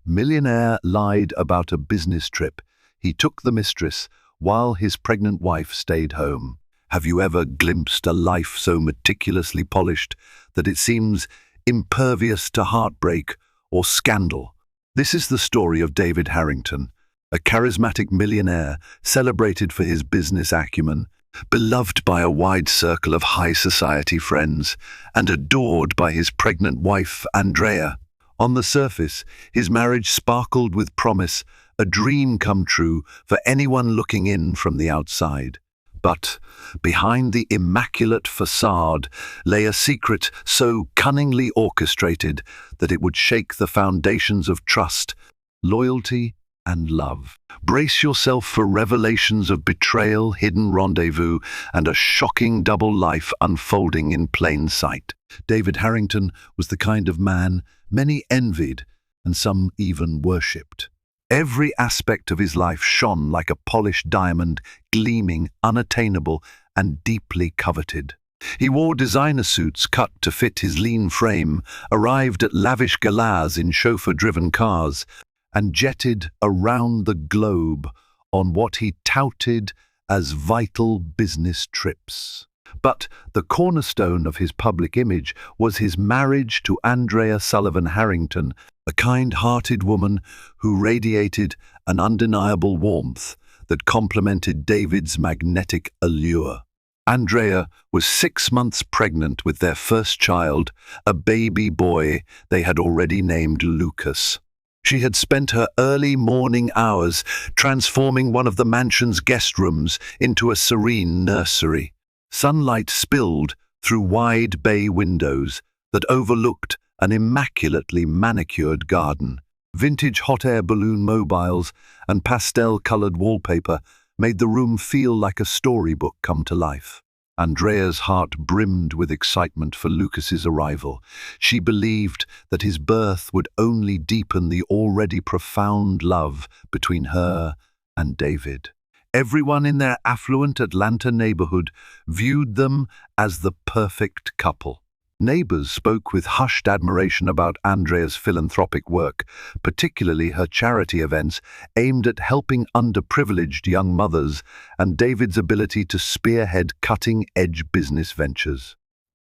Millionaire lied about a business trip. He took the mistress while his pregnant wife stayed home. Have you ever glimpsed a life so meticulously polished that it seems impervious to heartbreak or scandal? This is the story of David Harrington, a charismatic millionaire celebrated for his business acumen, beloved by a wide circle of high society friends, and adored by his pregnant wife, Andrea. On the surface, his marriage sparkled with promise, a dream come true for anyone looking in from the outside. But behind the immaculate facade lay a secret so cunningly orchestrated that it would shake the foundations of trust, loyalty, and love. Brace yourself for revelations of betrayal, hidden rendezvous, and a shocking double life unfolding in plain sight. David Harrington was the kind of man many envied and some even worshipped. Every aspect of his life shone like a polished diamond, gleaming, unattainable, and deeply coveted. He wore designer suits cut to fit his lean frame, arrived at lavish galas in chauffeur-driven cars, and jetted around the globe on what he touted as vital business trips. But the cornerstone of his public image was his marriage to Andrea Sullivan Harrington, a kind-hearted woman who radiated an undeniable warmth that complemented David's magnetic allure. Andrea was 6 months pregnant with their first child, a baby boy they had already named Lucas. She had spent her early morning hours transforming one of the mansion's guest rooms into a serene nursery. Sunlight spilled through wide bay windows that overlooked an immaculately manicured garden. Vintage hot air balloon mobiles and pastel-colored wallpaper made the room feel like a storybook come to life. Andrea's heart brimmed with excitement for Lucas's arrival. She believed that his birth would only deepen the already profound love between her and David. Everyone in their affluent Atlanta neighborhood viewed them as the perfect couple. Neighbors spoke with hushed admiration about Andrea's philanthropic work, particularly her charity events aimed at helping underprivileged young mothers, and David's ability to spearhead cutting-edge business ventures.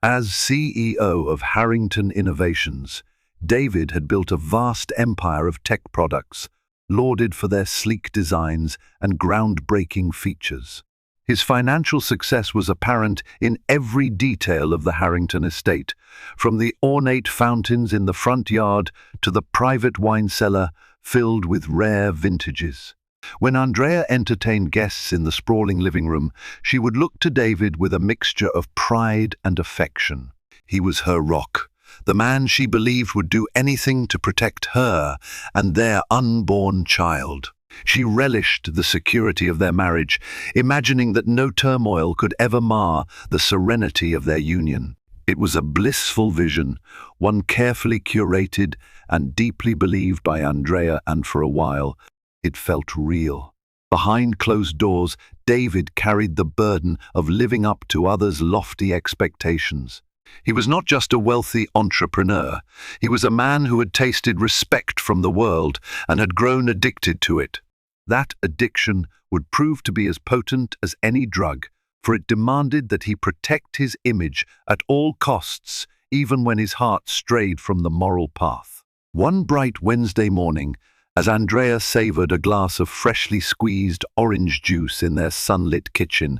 As CEO of Harrington Innovations, David had built a vast empire of tech products, lauded for their sleek designs and groundbreaking features. His financial success was apparent in every detail of the Harrington estate, from the ornate fountains in the front yard to the private wine cellar filled with rare vintages. When Andrea entertained guests in the sprawling living room, she would look to David with a mixture of pride and affection. He was her rock, the man she believed would do anything to protect her and their unborn child. She relished the security of their marriage, imagining that no turmoil could ever mar the serenity of their union. It was a blissful vision, one carefully curated and deeply believed by Andrea, and for a while, it felt real. Behind closed doors, David carried the burden of living up to others' lofty expectations. He was not just a wealthy entrepreneur. He was a man who had tasted respect from the world and had grown addicted to it. That addiction would prove to be as potent as any drug, for it demanded that he protect his image at all costs, even when his heart strayed from the moral path. One bright Wednesday morning, as Andrea savored a glass of freshly squeezed orange juice in their sunlit kitchen,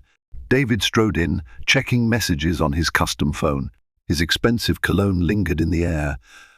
David strode in, checking messages on his custom phone. His expensive cologne lingered in the air.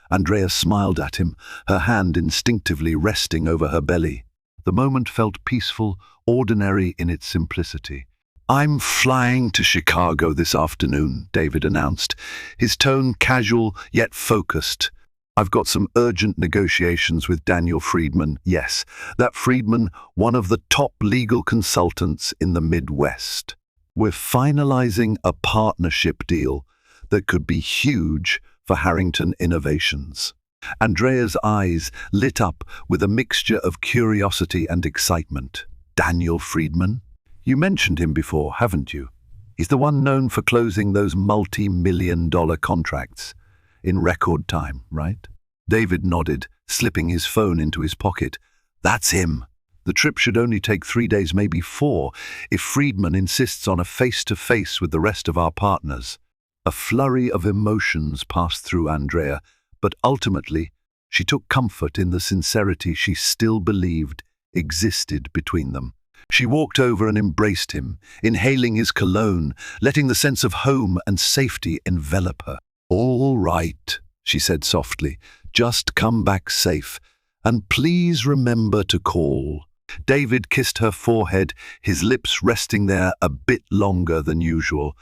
Andrea smiled at him, her hand instinctively resting over her belly. The moment felt peaceful, ordinary in its simplicity. "I'm flying to Chicago this afternoon," David announced, his tone casual yet focused. "I've got some urgent negotiations with Daniel Friedman." Yes, that Friedman, one of the top legal consultants in the Midwest. "We're finalizing a partnership deal that could be huge for Harrington Innovations." Andrea's eyes lit up with a mixture of curiosity and excitement. "Daniel Friedman? You mentioned him before, haven't you? He's the one known for closing those multi-million-dollar contracts in record time, right?" David nodded, slipping his phone into his pocket. That's him. The trip should only take 3 days, maybe 4, if Friedman insists on a face-to-face with the rest of our partners. A flurry of emotions passed through Andrea, but ultimately she took comfort in the sincerity she still believed existed between them. She walked over and embraced him, inhaling his cologne, letting the sense of home and safety envelop her. "All right," she said softly, "just come back safe, and please remember to call." David kissed her forehead, his lips resting there a bit longer than usual.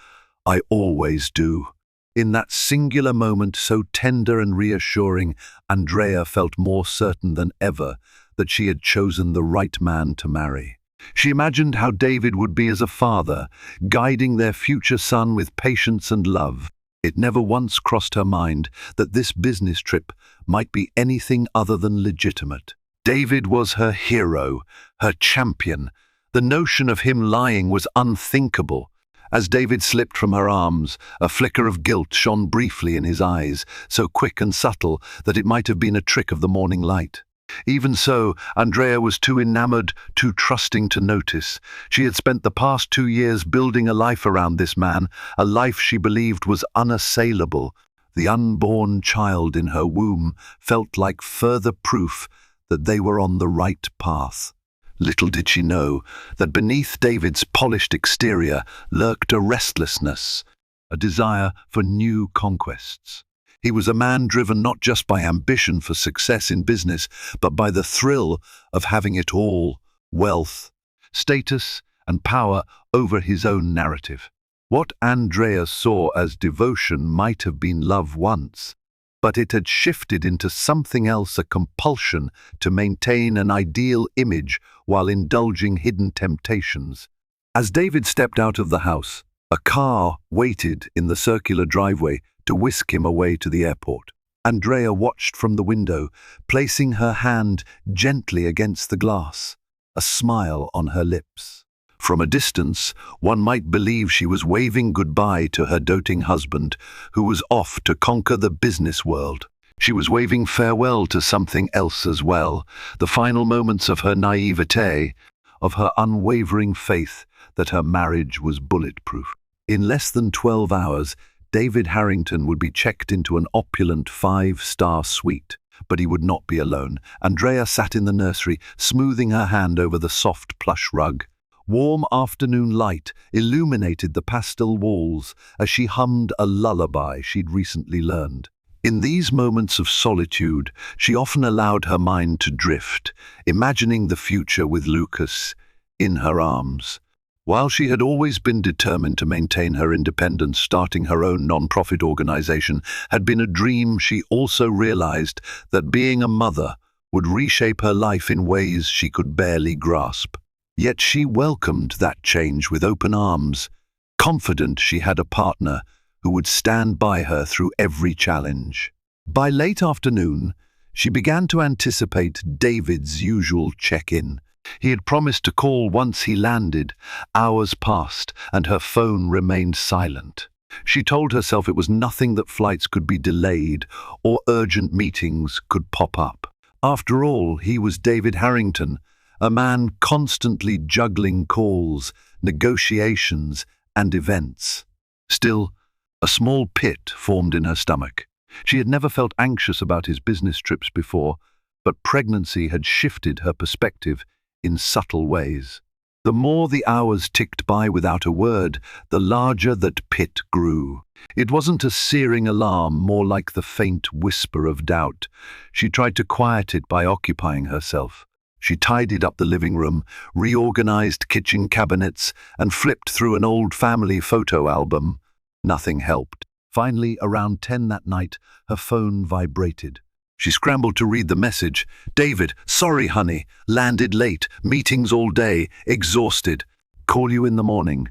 "I always do." In that singular moment, so tender and reassuring, Andrea felt more certain than ever that she had chosen the right man to marry. She imagined how David would be as a father, guiding their future son with patience and love. It never once crossed her mind that this business trip might be anything other than legitimate. David was her hero, her champion. The notion of him lying was unthinkable. As David slipped from her arms, a flicker of guilt shone briefly in his eyes, so quick and subtle that it might have been a trick of the morning light. Even so, Andrea was too enamored, too trusting to notice. She had spent the past 2 years building a life around this man, a life she believed was unassailable. The unborn child in her womb felt like further proof that they were on the right path. Little did she know that beneath David's polished exterior lurked a restlessness, a desire for new conquests. He was a man driven not just by ambition for success in business, but by the thrill of having it all: wealth, status, and power over his own narrative. What Andrea saw as devotion might have been love once, but it had shifted into something else, a compulsion to maintain an ideal image while indulging hidden temptations. As David stepped out of the house, a car waited in the circular driveway to whisk him away to the airport. Andrea watched from the window, placing her hand gently against the glass, a smile on her lips. From a distance, one might believe she was waving goodbye to her doting husband, who was off to conquer the business world. She was waving farewell to something else as well, the final moments of her naivete, of her unwavering faith that her marriage was bulletproof. In less than 12 hours, David Harrington would be checked into an opulent 5-star suite. But he would not be alone. Andrea sat in the nursery, smoothing her hand over the soft plush rug. Warm afternoon light illuminated the pastel walls as she hummed a lullaby she'd recently learned. In these moments of solitude, she often allowed her mind to drift, imagining the future with Lucas in her arms. While she had always been determined to maintain her independence, starting her own non-profit organization had been a dream. She also realized that being a mother would reshape her life in ways she could barely grasp. Yet she welcomed that change with open arms, confident she had a partner who would stand by her through every challenge. By late afternoon, she began to anticipate David's usual check-in. He had promised to call once he landed. Hours passed, and her phone remained silent. She told herself it was nothing that flights could be delayed or urgent meetings could pop up. After all, he was David Harrington, a man constantly juggling calls, negotiations, and events. Still, a small pit formed in her stomach. She had never felt anxious about his business trips before, but pregnancy had shifted her perspective in subtle ways. The more the hours ticked by without a word, the larger that pit grew. It wasn't a searing alarm, more like the faint whisper of doubt. She tried to quiet it by occupying herself. She tidied up the living room, reorganized kitchen cabinets, and flipped through an old family photo album. Nothing helped. Finally, around 10 that night, her phone vibrated. She scrambled to read the message. "David, sorry honey, landed late, meetings all day, exhausted. Call you in the morning.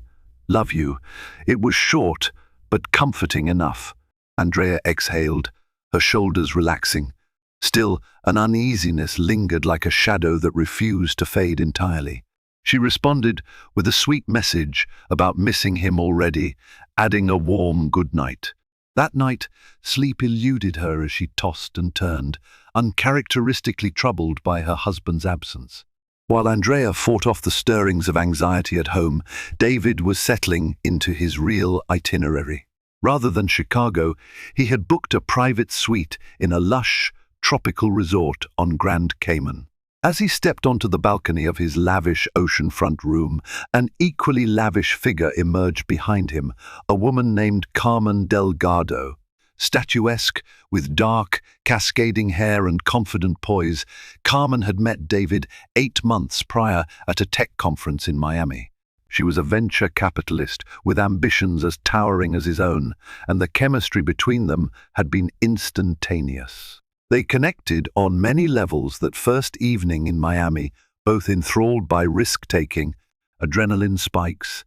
Love you." It was short, but comforting enough. Andrea exhaled, her shoulders relaxing. Still, an uneasiness lingered like a shadow that refused to fade entirely. She responded with a sweet message about missing him already, adding a warm goodnight. That night, sleep eluded her as she tossed and turned, uncharacteristically troubled by her husband's absence. While Andrea fought off the stirrings of anxiety at home, David was settling into his real itinerary. Rather than Chicago, he had booked a private suite in a lush, tropical resort on Grand Cayman. As he stepped onto the balcony of his lavish oceanfront room, an equally lavish figure emerged behind him, a woman named Carmen Delgado. Statuesque, with dark, cascading hair and confident poise, Carmen had met David 8 months prior at a tech conference in Miami. She was a venture capitalist with ambitions as towering as his own, and the chemistry between them had been instantaneous. They connected on many levels that first evening in Miami, both enthralled by risk-taking, adrenaline spikes,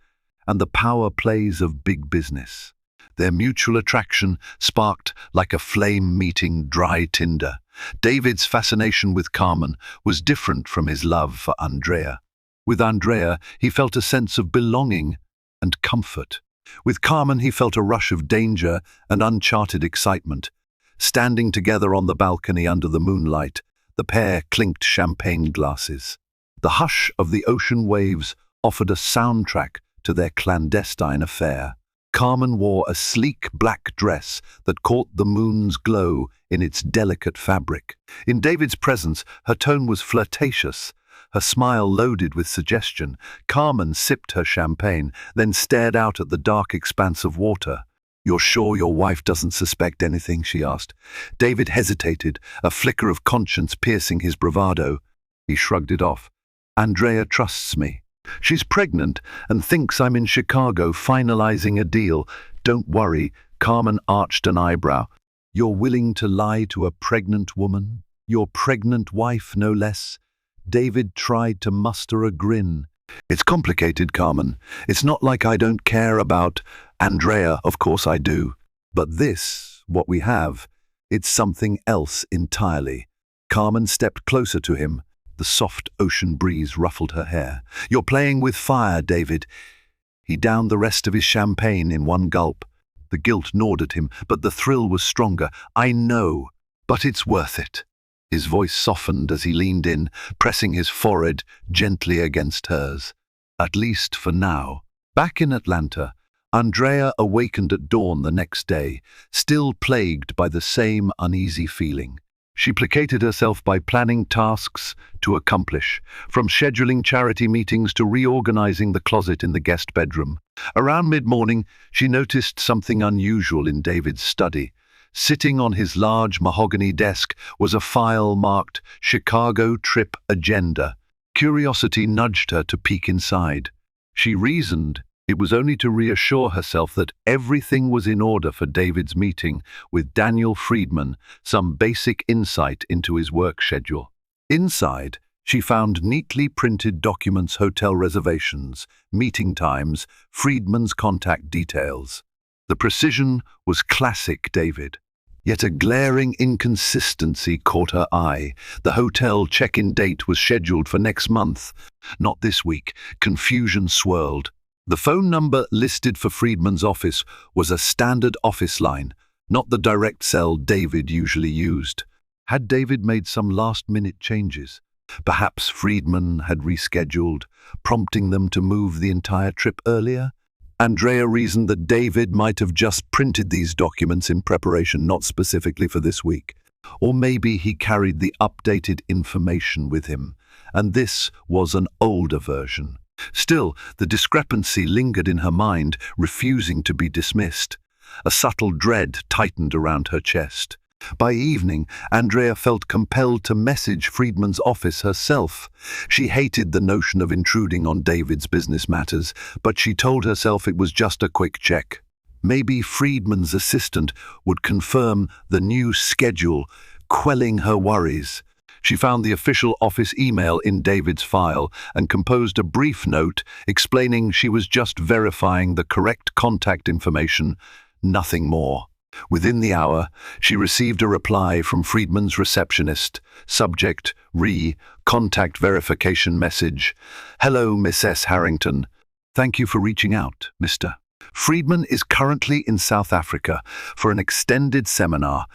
and the power plays of big business. Their mutual attraction sparked like a flame meeting dry tinder. David's fascination with Carmen was different from his love for Andrea. With Andrea, he felt a sense of belonging and comfort. With Carmen, he felt a rush of danger and uncharted excitement. Standing together on the balcony under the moonlight, the pair clinked champagne glasses. The hush of the ocean waves offered a soundtrack to their clandestine affair. Carmen wore a sleek black dress that caught the moon's glow in its delicate fabric. In David's presence, her tone was flirtatious, her smile loaded with suggestion. Carmen sipped her champagne, then stared out at the dark expanse of water. "You're sure your wife doesn't suspect anything?" she asked. David hesitated, a flicker of conscience piercing his bravado. He shrugged it off. "Andrea trusts me. She's pregnant and thinks I'm in Chicago finalizing a deal. Don't worry." Carmen arched an eyebrow. "You're willing to lie to a pregnant woman? Your pregnant wife, no less?" David tried to muster a grin. "It's complicated, Carmen. It's not like I don't care about Andrea, of course I do. But this, what we have, it's something else entirely." Carmen stepped closer to him. The soft ocean breeze ruffled her hair. "You're playing with fire, David." He downed the rest of his champagne in one gulp. The guilt gnawed at him, but the thrill was stronger. "I know, but it's worth it." His voice softened as he leaned in, pressing his forehead gently against hers. "At least for now." Back in Atlanta, Andrea awakened at dawn the next day, still plagued by the same uneasy feeling. She placated herself by planning tasks to accomplish, from scheduling charity meetings to reorganizing the closet in the guest bedroom. Around mid-morning, she noticed something unusual in David's study. Sitting on his large mahogany desk was a file marked Chicago Trip Agenda. Curiosity nudged her to peek inside. She reasoned it was only to reassure herself that everything was in order for David's meeting with Daniel Friedman, some basic insight into his work schedule. Inside, she found neatly printed documents, hotel reservations, meeting times, Friedman's contact details. The precision was classic David. Yet a glaring inconsistency caught her eye. The hotel check-in date was scheduled for next month, not this week. Confusion swirled. The phone number listed for Friedman's office was a standard office line, not the direct cell David usually used. Had David made some last-minute changes? Perhaps Friedman had rescheduled, prompting them to move the entire trip earlier? Andrea reasoned that David might have just printed these documents in preparation, not specifically for this week. Or maybe he carried the updated information with him, and this was an older version. Still, the discrepancy lingered in her mind, refusing to be dismissed. A subtle dread tightened around her chest. By evening, Andrea felt compelled to message Friedman's office herself. She hated the notion of intruding on David's business matters, but she told herself it was just a quick check. Maybe Friedman's assistant would confirm the new schedule, quelling her worries. She found the official office email in David's file and composed a brief note explaining she was just verifying the correct contact information, nothing more. Within the hour, she received a reply from Friedman's receptionist. Subject, contact verification message. "Hello, Miss S. Harrington. Thank you for reaching out, Mr. Friedman is currently in South Africa for an extended seminar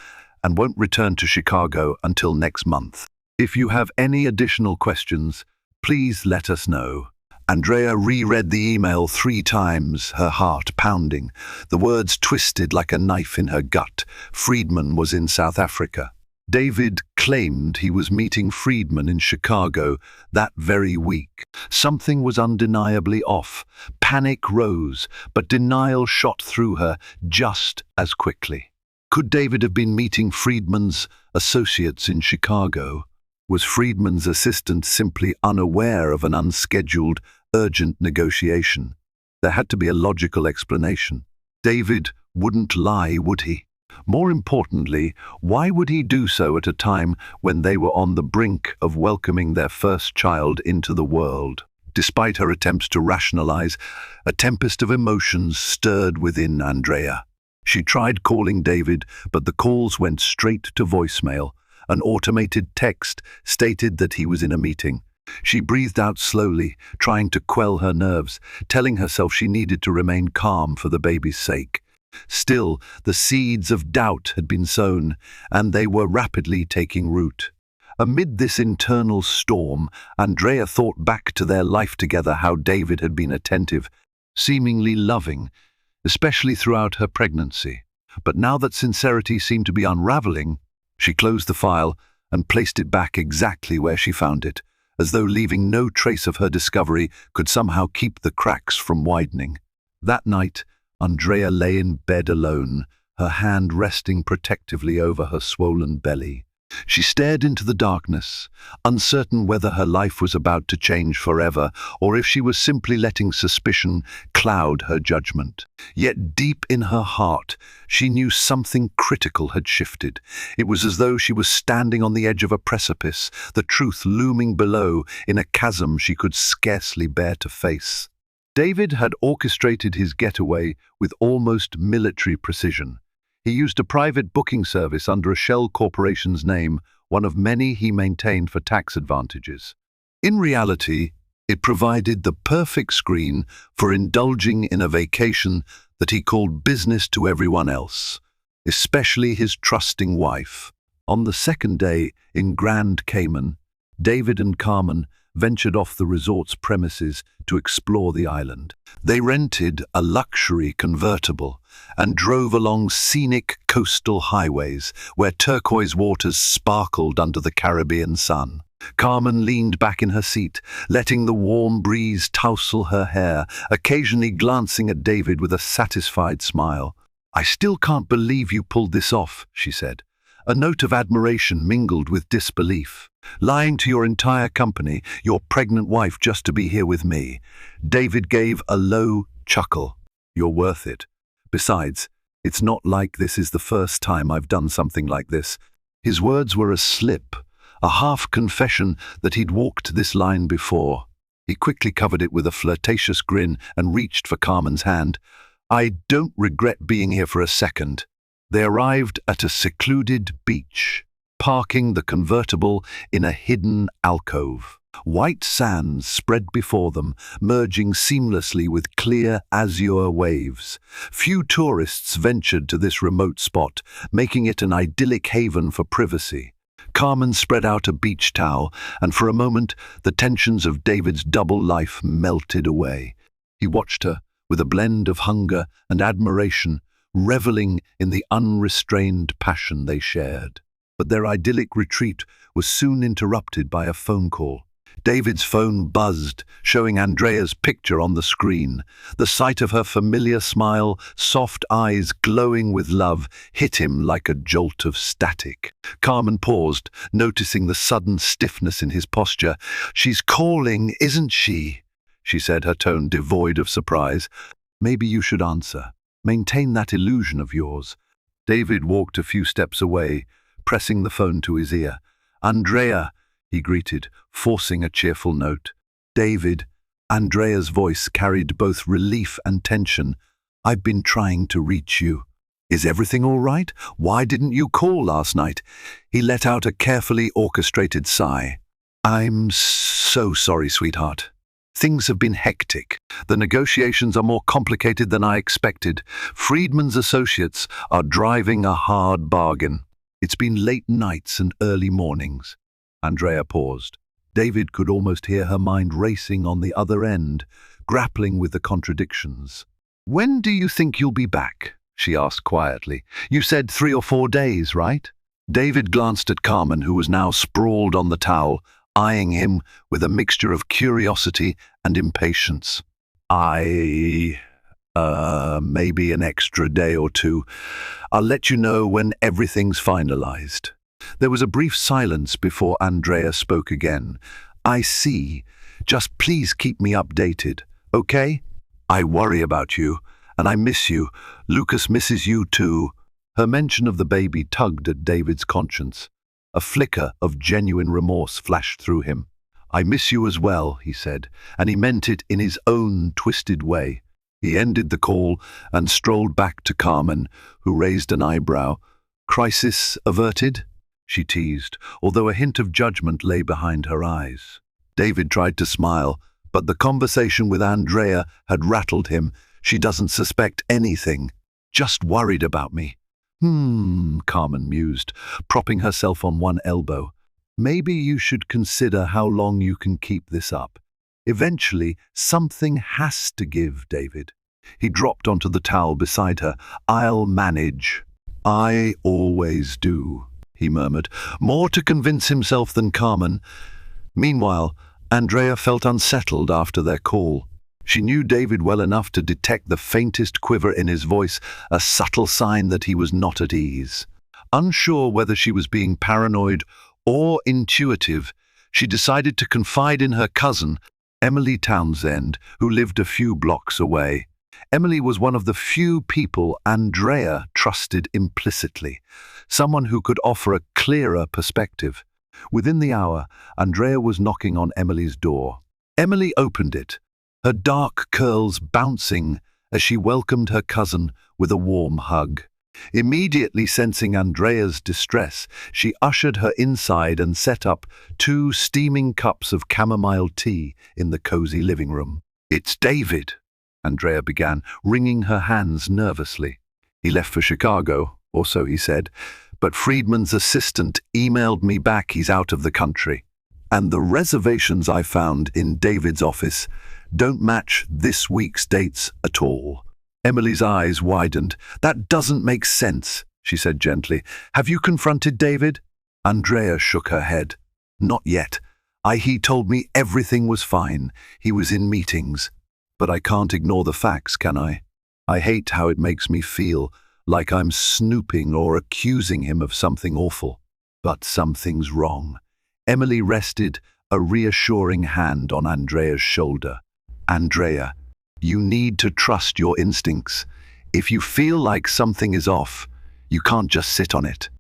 and won't return to Chicago until next month. If you have any additional questions, please let us know. Andrea reread the email 3 times, her heart pounding. The words twisted like a knife in her gut. Friedman was in South Africa. David claimed he was meeting Friedman in Chicago that very week. Something was undeniably off. Panic rose, but denial shot through her just as quickly. Could David have been meeting Friedman's associates in Chicago? Was Friedman's assistant simply unaware of an unscheduled, urgent negotiation? There had to be a logical explanation. David wouldn't lie, would he? More importantly, why would he do so at a time when they were on the brink of welcoming their first child into the world? Despite her attempts to rationalize, a tempest of emotions stirred within Andrea. She tried calling David, but the calls went straight to voicemail. An automated text stated that he was in a meeting. She breathed out slowly, trying to quell her nerves, telling herself she needed to remain calm for the baby's sake. Still, the seeds of doubt had been sown, and they were rapidly taking root. Amid this internal storm, Andrea thought back to their life together, how David had been attentive, seemingly loving, especially throughout her pregnancy. But now that sincerity seemed to be unraveling, she closed the file and placed it back exactly where she found it, as though leaving no trace of her discovery could somehow keep the cracks from widening. That night, Andrea lay in bed alone, her hand resting protectively over her swollen belly. She stared into the darkness, uncertain whether her life was about to change forever or if she was simply letting suspicion cloud her judgment. Yet deep in her heart, she knew something critical had shifted. It was as though she was standing on the edge of a precipice, the truth looming below in a chasm she could scarcely bear to face. David had orchestrated his getaway with almost military precision. He used a private booking service under a shell corporation's name, one of many he maintained for tax advantages. In reality, it provided the perfect screen for indulging in a vacation that he called business to everyone else, especially his trusting wife. On the second day in Grand Cayman, David and Carmen ventured off the resort's premises to explore the island. They rented a luxury convertible and drove along scenic coastal highways where turquoise waters sparkled under the Caribbean sun. Carmen leaned back in her seat, letting the warm breeze tousle her hair, occasionally glancing at David with a satisfied smile. "I still can't believe you pulled this off," she said. A note of admiration mingled with disbelief. "Lying to your entire company, your pregnant wife, just to be here with me." David gave a low chuckle. "You're worth it. Besides, it's not like this is the first time I've done something like this." His words were a slip, a half-confession that he'd walked this line before. He quickly covered it with a flirtatious grin and reached for Carmen's hand. "I don't regret being here for a second." They arrived at a secluded beach, parking the convertible in a hidden alcove. White sands spread before them, merging seamlessly with clear azure waves. Few tourists ventured to this remote spot, making it an idyllic haven for privacy. Carmen spread out a beach towel, and for a moment the tensions of David's double life melted away. He watched her with a blend of hunger and admiration, reveling in the unrestrained passion they shared. But their idyllic retreat was soon interrupted by a phone call. David's phone buzzed, showing Andrea's picture on the screen. The sight of her familiar smile, soft eyes glowing with love, hit him like a jolt of static. Carmen paused, noticing the sudden stiffness in his posture. "She's calling, isn't she?" she said, her tone devoid of surprise. "Maybe you should answer. Maintain that illusion of yours." David walked a few steps away, pressing the phone to his ear. "Andrea," he greeted, forcing a cheerful note. "David." Andrea's voice carried both relief and tension. "I've been trying to reach you. Is everything all right? Why didn't you call last night?" He let out a carefully orchestrated sigh. "I'm so sorry, sweetheart. Things have been hectic. The negotiations are more complicated than I expected. Friedman's associates are driving a hard bargain. It's been late nights and early mornings." Andrea paused. David could almost hear her mind racing on the other end, grappling with the contradictions. "When do you think you'll be back?" she asked quietly. "You said 3 or 4 days, right?" David glanced at Carmen, who was now sprawled on the towel, eyeing him with a mixture of curiosity and impatience. Maybe an extra day or 2. I'll let you know when everything's finalized." There was a brief silence before Andrea spoke again. "I see. Just please keep me updated, okay? I worry about you, and I miss you. Lucas misses you too." Her mention of the baby tugged at David's conscience. A flicker of genuine remorse flashed through him. "I miss you as well," he said, and he meant it in his own twisted way. He ended the call and strolled back to Carmen, who raised an eyebrow. "Crisis averted?" she teased, although a hint of judgment lay behind her eyes. David tried to smile, but the conversation with Andrea had rattled him. "She doesn't suspect anything. Just worried about me." Carmen mused, propping herself on one elbow. "Maybe you should consider how long you can keep this up. Eventually, something has to give, David." He dropped onto the towel beside her. "I'll manage." "I always do," he murmured, more to convince himself than Carmen. Meanwhile, Andrea felt unsettled after their call. She knew David well enough to detect the faintest quiver in his voice, a subtle sign that he was not at ease. Unsure whether she was being paranoid or intuitive, she decided to confide in her cousin, Emily Townsend, who lived a few blocks away. Emily was one of the few people Andrea trusted implicitly, someone who could offer a clearer perspective. Within the hour, Andrea was knocking on Emily's door. Emily opened it, her dark curls bouncing as she welcomed her cousin with a warm hug. Immediately sensing Andrea's distress, she ushered her inside and set up 2 steaming cups of chamomile tea in the cozy living room. "It's David," Andrea began, wringing her hands nervously. "He left for Chicago, or so he said, but Friedman's assistant emailed me back he's out of the country. And the reservations I found in David's office don't match this week's dates at all." Emily's eyes widened. "That doesn't make sense," she said gently. "Have you confronted David?" Andrea shook her head. "Not yet. He told me everything was fine. He was in meetings. But I can't ignore the facts, can I? I hate how it makes me feel, like I'm snooping or accusing him of something awful. But something's wrong." Emily rested a reassuring hand on Andrea's shoulder. "Andrea, you need to trust your instincts. If you feel like something is off, you can't just sit on it.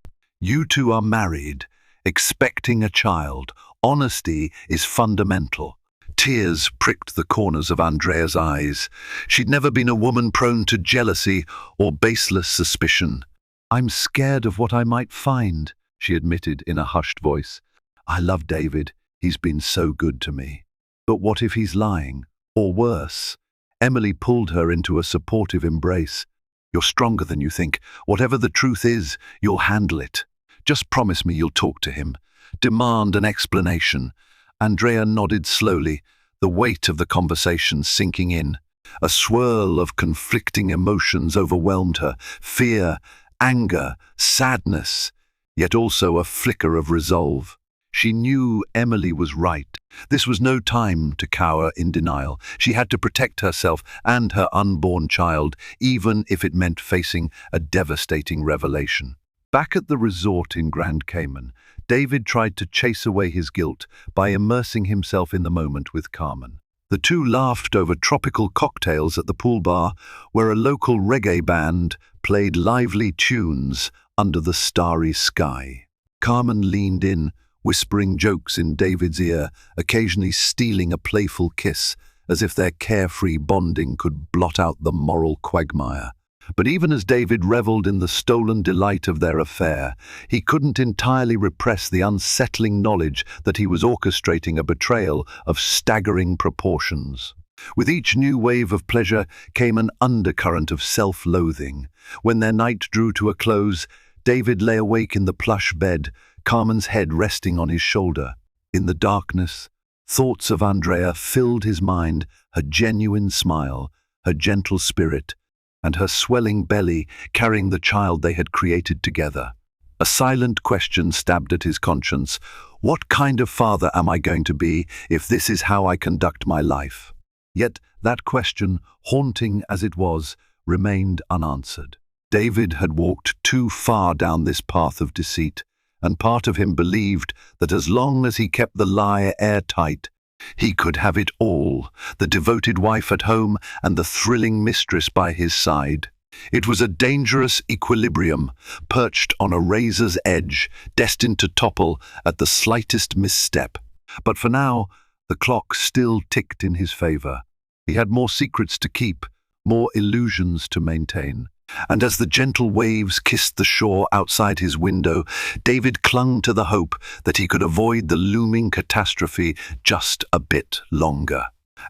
You two are married, expecting a child. Honesty is fundamental." Tears pricked the corners of Andrea's eyes. She'd never been a woman prone to jealousy or baseless suspicion. "I'm scared of what I might find," she admitted in a hushed voice. "I love David. He's been so good to me. But what if he's lying? Or worse?" Emily pulled her into a supportive embrace. "You're stronger than you think. Whatever the truth is, you'll handle it. Just promise me you'll talk to him. Demand an explanation." Andrea nodded slowly, the weight of the conversation sinking in. A swirl of conflicting emotions overwhelmed her: fear, anger, sadness, yet also a flicker of resolve. She knew Emily was right. This was no time to cower in denial. She had to protect herself and her unborn child, even if it meant facing a devastating revelation. Back at the resort in Grand Cayman, David tried to chase away his guilt by immersing himself in the moment with Carmen. The two laughed over tropical cocktails at the pool bar, where a local reggae band played lively tunes under the starry sky. Carmen leaned in, whispering jokes in David's ear, occasionally stealing a playful kiss, as if their carefree bonding could blot out the moral quagmire. But even as David reveled in the stolen delight of their affair, he couldn't entirely repress the unsettling knowledge that he was orchestrating a betrayal of staggering proportions. With each new wave of pleasure came an undercurrent of self-loathing. When their night drew to a close, David lay awake in the plush bed, Carmen's head resting on his shoulder. In the darkness, thoughts of Andrea filled his mind, her genuine smile, her gentle spirit, and her swelling belly carrying the child they had created together. A silent question stabbed at his conscience. What kind of father am I going to be if this is how I conduct my life? Yet that question, haunting as it was, remained unanswered. David had walked too far down this path of deceit, and part of him believed that as long as he kept the lie airtight, he could have it all, the devoted wife at home and the thrilling mistress by his side. It was a dangerous equilibrium, perched on a razor's edge, destined to topple at the slightest misstep. But for now, the clock still ticked in his favor. He had more secrets to keep, more illusions to maintain. And as the gentle waves kissed the shore outside his window, David clung to the hope that he could avoid the looming catastrophe just a bit longer.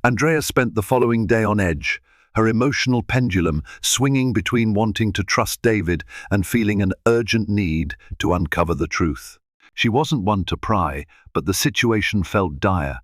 Andrea spent the following day on edge, her emotional pendulum swinging between wanting to trust David and feeling an urgent need to uncover the truth. She wasn't one to pry, but the situation felt dire.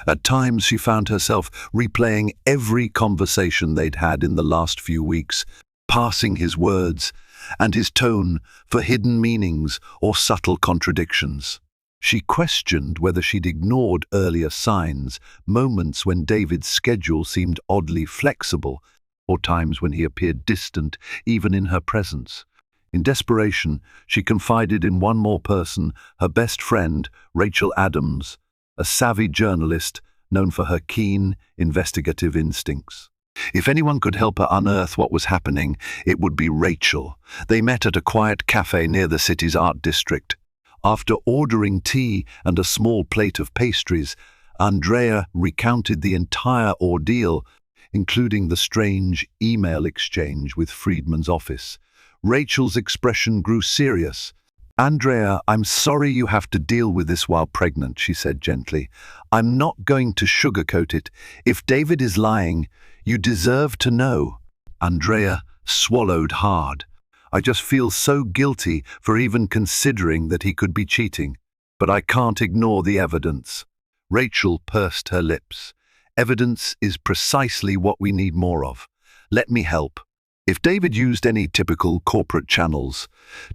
At times she found herself replaying every conversation they'd had in the last few weeks, parsing his words and his tone for hidden meanings or subtle contradictions. She questioned whether she'd ignored earlier signs, moments when David's schedule seemed oddly flexible, or times when he appeared distant, even in her presence. In desperation, she confided in one more person, her best friend, Rachel Adams, a savvy journalist known for her keen, investigative instincts. If anyone could help her unearth what was happening, it would be Rachel. They met at a quiet cafe near the city's art district. After ordering tea and a small plate of pastries, Andrea recounted the entire ordeal, including the strange email exchange with Friedman's office. Rachel's expression grew serious. "Andrea, I'm sorry you have to deal with this while pregnant," she said gently. "I'm not going to sugarcoat it. If David is lying, you deserve to know." Andrea swallowed hard. "I just feel so guilty for even considering that he could be cheating. But I can't ignore the evidence." Rachel pursed her lips. "Evidence is precisely what we need more of. Let me help. If David used any typical corporate channels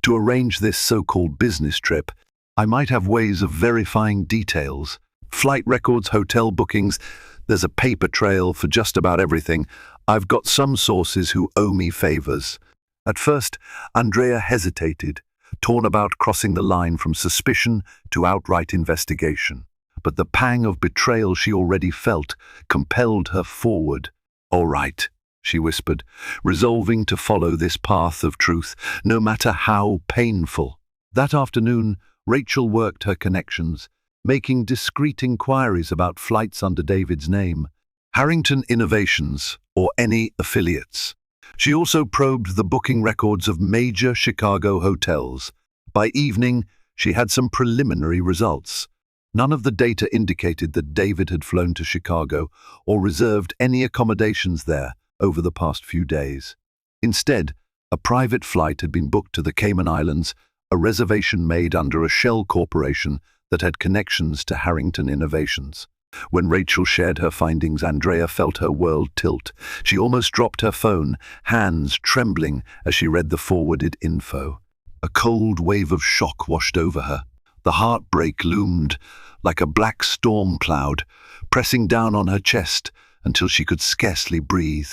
to arrange this so-called business trip, I might have ways of verifying details. Flight records, hotel bookings, there's a paper trail for just about everything. I've got some sources who owe me favors." At first, Andrea hesitated, torn about crossing the line from suspicion to outright investigation. But the pang of betrayal she already felt compelled her forward. "All right," she whispered, resolving to follow this path of truth, no matter how painful. That afternoon, Rachel worked her connections, making discreet inquiries about flights under David's name, Harrington Innovations, or any affiliates. She also probed the booking records of major Chicago hotels. By evening, she had some preliminary results. None of the data indicated that David had flown to Chicago or reserved any accommodations there over the past few days. Instead, a private flight had been booked to the Cayman Islands, a reservation made under a shell corporation that had connections to Harrington Innovations. When Rachel shared her findings, Andrea felt her world tilt. She almost dropped her phone, hands trembling as she read the forwarded info. A cold wave of shock washed over her. The heartbreak loomed like a black storm cloud, pressing down on her chest until she could scarcely breathe.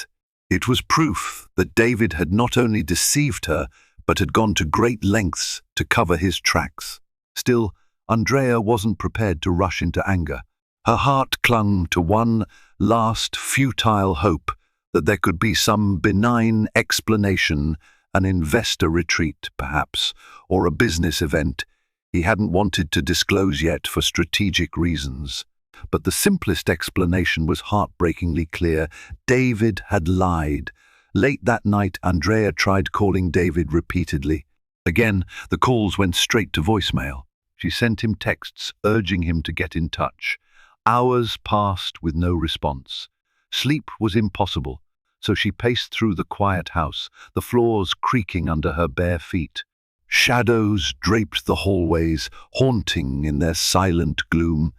It was proof that David had not only deceived her, but had gone to great lengths to cover his tracks. Still, Andrea wasn't prepared to rush into anger. Her heart clung to one last futile hope that there could be some benign explanation, an investor retreat, perhaps, or a business event he hadn't wanted to disclose yet for strategic reasons. But the simplest explanation was heartbreakingly clear. David had lied, Late that night, Andrea tried calling David repeatedly. Again, the calls went straight to voicemail. She sent him texts urging him to get in touch. Hours passed with no response. Sleep was impossible, so she paced through the quiet house, the floors creaking under her bare feet. Shadows draped the hallways, haunting in their silent gloom.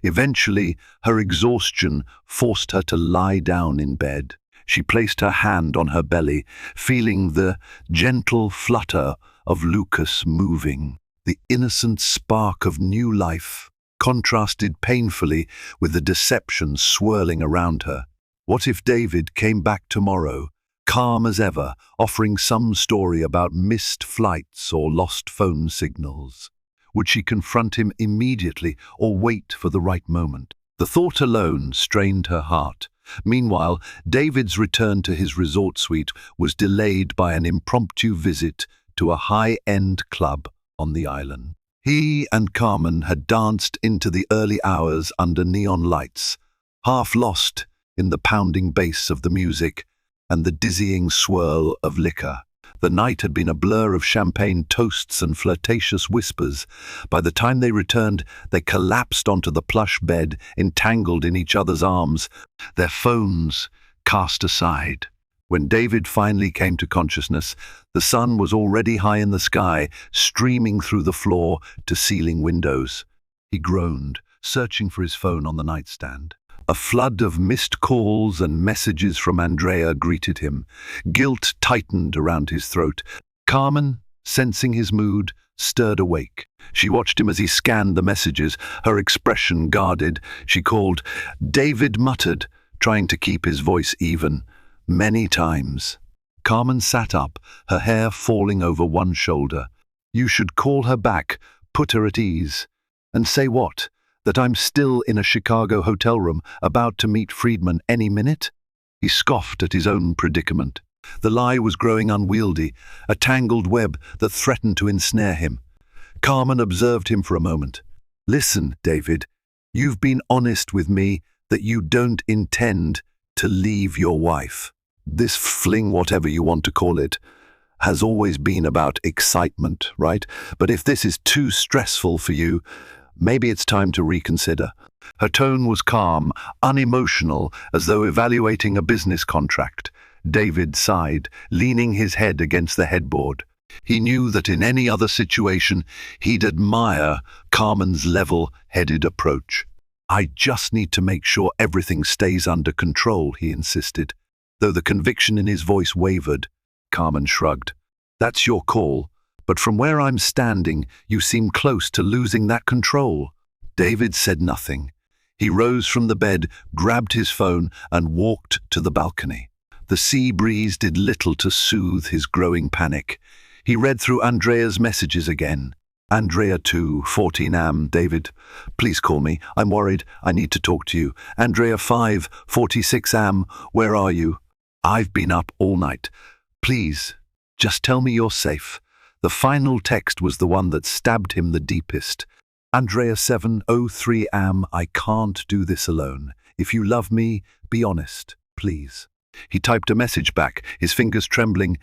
Eventually, her exhaustion forced her to lie down in bed. She placed her hand on her belly, feeling the gentle flutter of Lucas moving. The innocent spark of new life contrasted painfully with the deception swirling around her. What if David came back tomorrow, calm as ever, offering some story about missed flights or lost phone signals? Would she confront him immediately or wait for the right moment? The thought alone strained her heart. Meanwhile, David's return to his resort suite was delayed by an impromptu visit to a high-end club on the island. He and Carmen had danced into the early hours under neon lights, half lost in the pounding bass of the music and the dizzying swirl of liquor. The night had been a blur of champagne toasts and flirtatious whispers. By the time they returned, they collapsed onto the plush bed, entangled in each other's arms, their phones cast aside. When David finally came to consciousness, the sun was already high in the sky, streaming through the floor to ceiling windows. He groaned, searching for his phone on the nightstand. A flood of missed calls and messages from Andrea greeted him. Guilt tightened around his throat. Carmen, sensing his mood, stirred awake. She watched him as he scanned the messages, her expression guarded. She called. David muttered, trying to keep his voice even. Many times. Carmen sat up, her hair falling over one shoulder. You should call her back, put her at ease. And say what? That I'm still in a Chicago hotel room, about to meet Friedman any minute? He scoffed at his own predicament. The lie was growing unwieldy, a tangled web that threatened to ensnare him. Carmen observed him for a moment. Listen, David, you've been honest with me that you don't intend to leave your wife. This fling, whatever you want to call it, has always been about excitement, right? But if this is too stressful for you, maybe it's time to reconsider. Her tone was calm, unemotional, as though evaluating a business contract. David sighed, leaning his head against the headboard. He knew that in any other situation, he'd admire Carmen's level-headed approach. I just need to make sure everything stays under control, he insisted. Though the conviction in his voice wavered, Carmen shrugged. That's your call. But from where I'm standing, you seem close to losing that control. David said nothing. He rose from the bed, grabbed his phone, and walked to the balcony. The sea breeze did little to soothe his growing panic. He read through Andrea's messages again. Andrea 2, 14 am, David. Please call me. I'm worried. I need to talk to you. Andrea 5, 46 am. Where are you? I've been up all night. Please, just tell me you're safe. The final text was the one that stabbed him the deepest. Andrea 7:03 am. I can't do this alone. If you love me, be honest, please. He typed a message back, his fingers trembling.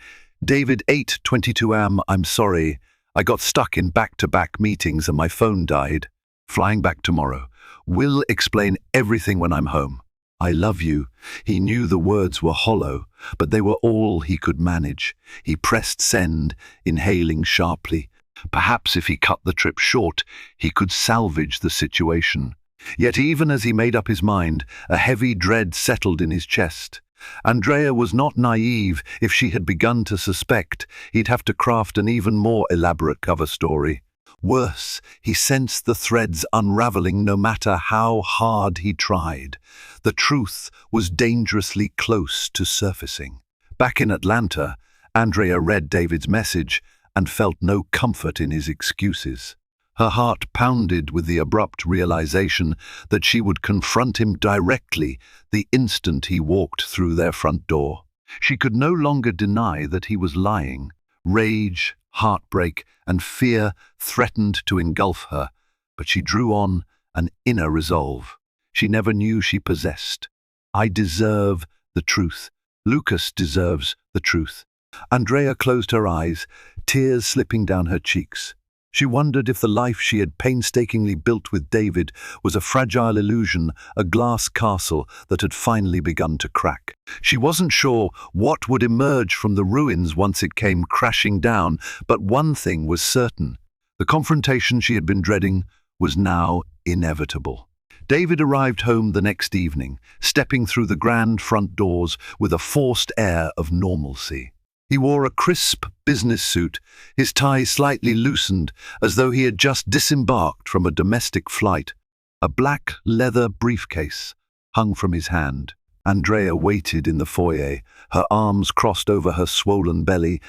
David 8:22 am. I'm sorry. I got stuck in back-to-back meetings and my phone died. Flying back tomorrow. Will explain everything when I'm home. I love you. He knew the words were hollow, but they were all he could manage. He pressed send, inhaling sharply. Perhaps if he cut the trip short, he could salvage the situation. Yet even as he made up his mind, a heavy dread settled in his chest. Andrea was not naive. If she had begun to suspect, he'd have to craft an even more elaborate cover story. Worse, he sensed the threads unraveling no matter how hard he tried. The truth was dangerously close to surfacing. Back in Atlanta, Andrea read David's message and felt no comfort in his excuses. Her heart pounded with the abrupt realization that she would confront him directly the instant he walked through their front door. She could no longer deny that he was lying. Rage, heartbreak, and fear threatened to engulf her, but she drew on an inner resolve she never knew she possessed. I deserve the truth. Lucas deserves the truth. Andrea closed her eyes, tears slipping down her cheeks. She wondered if the life she had painstakingly built with David was a fragile illusion, a glass castle that had finally begun to crack. She wasn't sure what would emerge from the ruins once it came crashing down, but one thing was certain. The confrontation she had been dreading was now inevitable. David arrived home the next evening, stepping through the grand front doors with a forced air of normalcy. He wore a crisp business suit, his tie slightly loosened as though he had just disembarked from a domestic flight. A black leather briefcase hung from his hand. Andrea waited in the foyer, her arms crossed over her swollen belly.